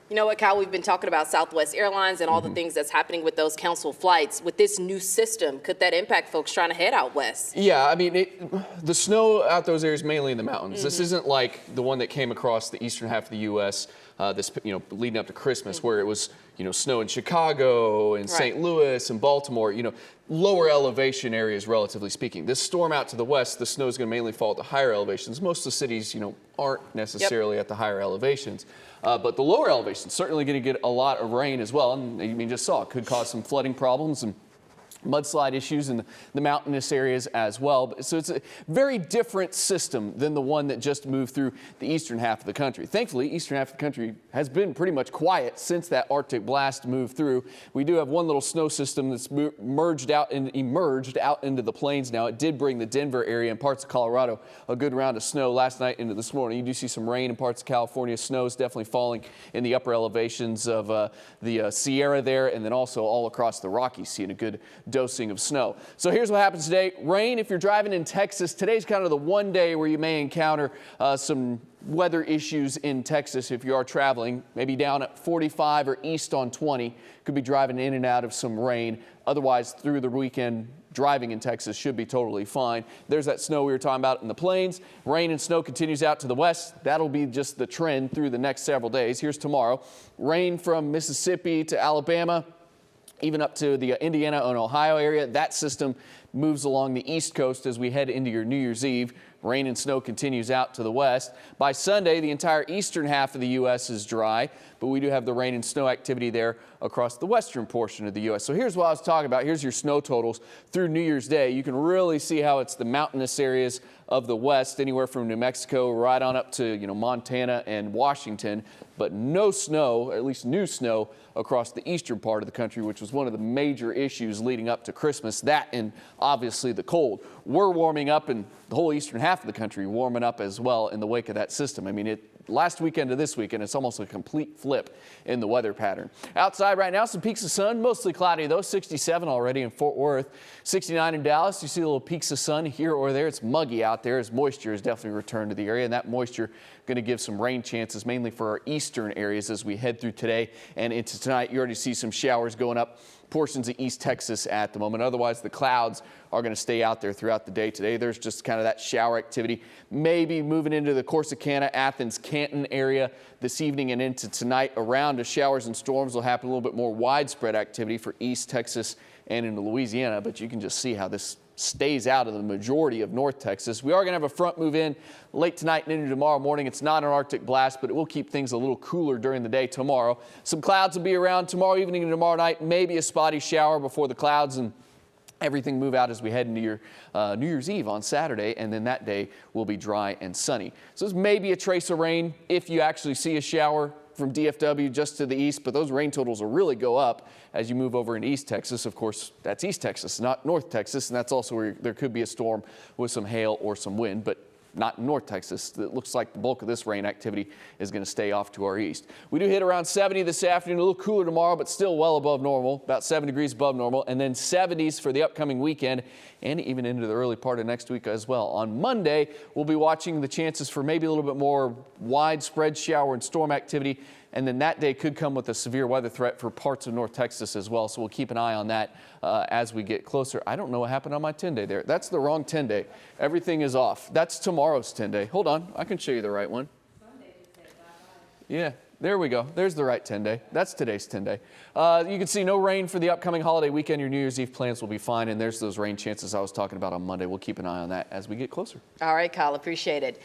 You know what, Kyle, we've been talking about Southwest Airlines and all the things that's happening with those canceled flights. With this new system, could that impact folks trying to head out west? Yeah, I mean, the snow out those areas, mainly in the mountains. This isn't like the one that came across the eastern half of the U.S. Leading up to Christmas, where it was, snow in Chicago and St. Louis and Baltimore, lower elevation areas, relatively speaking. This storm out to the west, the snow is going to mainly fall at the higher elevations. Most of the cities, aren't necessarily at the higher elevations. But the lower elevations certainly going to get a lot of rain as well. And you just saw it could cause some flooding problems and mudslide issues in the mountainous areas as well. So it's a very different system than the one that just moved through the eastern half of the country. Thankfully, eastern half of the country has been pretty much quiet since that Arctic blast moved through. We do have one little snow system that's emerged out into the plains now. It did bring the Denver area and parts of Colorado a good round of snow last night into this morning. You do see some rain in parts of California. Snow is definitely falling in the upper elevations of the Sierra there, and then also all across the Rockies, seeing a good dosing of snow. So here's what happens today. Rain if you're driving in Texas. Today's kind of the one day where you may encounter some weather issues in Texas if you are traveling, maybe down at 45 or east on 20. Could be driving in and out of some rain. Otherwise, through the weekend, driving in Texas should be totally fine. There's that snow we were talking about in the plains. Rain and snow continues out to the west. That'll be just the trend through the next several days. Here's tomorrow. Rain from Mississippi to Alabama, even up to the Indiana and Ohio area. That system moves along the east coast as we head into your New Year's Eve. Rain and snow continues out to the west. By Sunday, the entire eastern half of the U.S. is dry, but we do have the rain and snow activity there across the western portion of the U.S. So here's what I was talking about. Here's your snow totals through New Year's Day. You can really see how it's the mountainous areas of the west, anywhere from New Mexico right on up to Montana and Washington, but no snow, or at least new snow, across the eastern part of the country, which was one of the major issues leading up to Christmas. That and obviously the cold. We're warming up, and the whole eastern half of the country warming up as well in the wake of that system. I mean, last weekend to this weekend, it's almost a complete flip in the weather pattern. Outside right now, some peaks of sun, mostly cloudy though. 67 already in Fort Worth, 69 in Dallas. You see little peaks of sun here or there. It's muggy out there as moisture has definitely returned to the area, and that moisture going to give some rain chances mainly for our eastern areas as we head through today and into tonight. You already see some showers going up portions of East Texas at the moment. Otherwise, the clouds are going to stay out there throughout the day today. There's just kind of that shower activity, maybe moving into the Corsicana, Athens, Canton area this evening and into tonight. Around the showers and storms will happen, a little bit more widespread activity for East Texas and into Louisiana, but you can just see how this stays out of the majority of North Texas. We are going to have a front move in late tonight and into tomorrow morning. It's not an Arctic blast, but it will keep things a little cooler during the day tomorrow. Some clouds will be around tomorrow evening and tomorrow night, maybe a spotty shower before the clouds and everything move out as we head into your New Year's Eve on Saturday, and then that day will be dry and sunny. So there's maybe a trace of rain if you actually see a shower from DFW just to the east, but those rain totals will really go up as you move over into East Texas. Of course, that's East Texas, not North Texas, and that's also where there could be a storm with some hail or some wind, but not in North Texas. It looks like the bulk of this rain activity is going to stay off to our east. We do hit around 70 this afternoon, a little cooler tomorrow, but still well above normal, about 7 degrees above normal, and then 70s for the upcoming weekend and even into the early part of next week as well. On Monday, we'll be watching the chances for maybe a little bit more widespread shower and storm activity, and then that day could come with a severe weather threat for parts of North Texas as well, so we'll keep an eye on that as we get closer. I don't know what happened on my 10-day there. That's the wrong 10-day. Everything is off. That's tomorrow's 10-day. Hold on, I can show you the right one. Yeah, there we go. There's the right 10-day. That's today's 10-day. You can see no rain for the upcoming holiday weekend. Your New Year's Eve plans will be fine, and there's those rain chances I was talking about on Monday. We'll keep an eye on that as we get closer. All right, Kyle, appreciate it.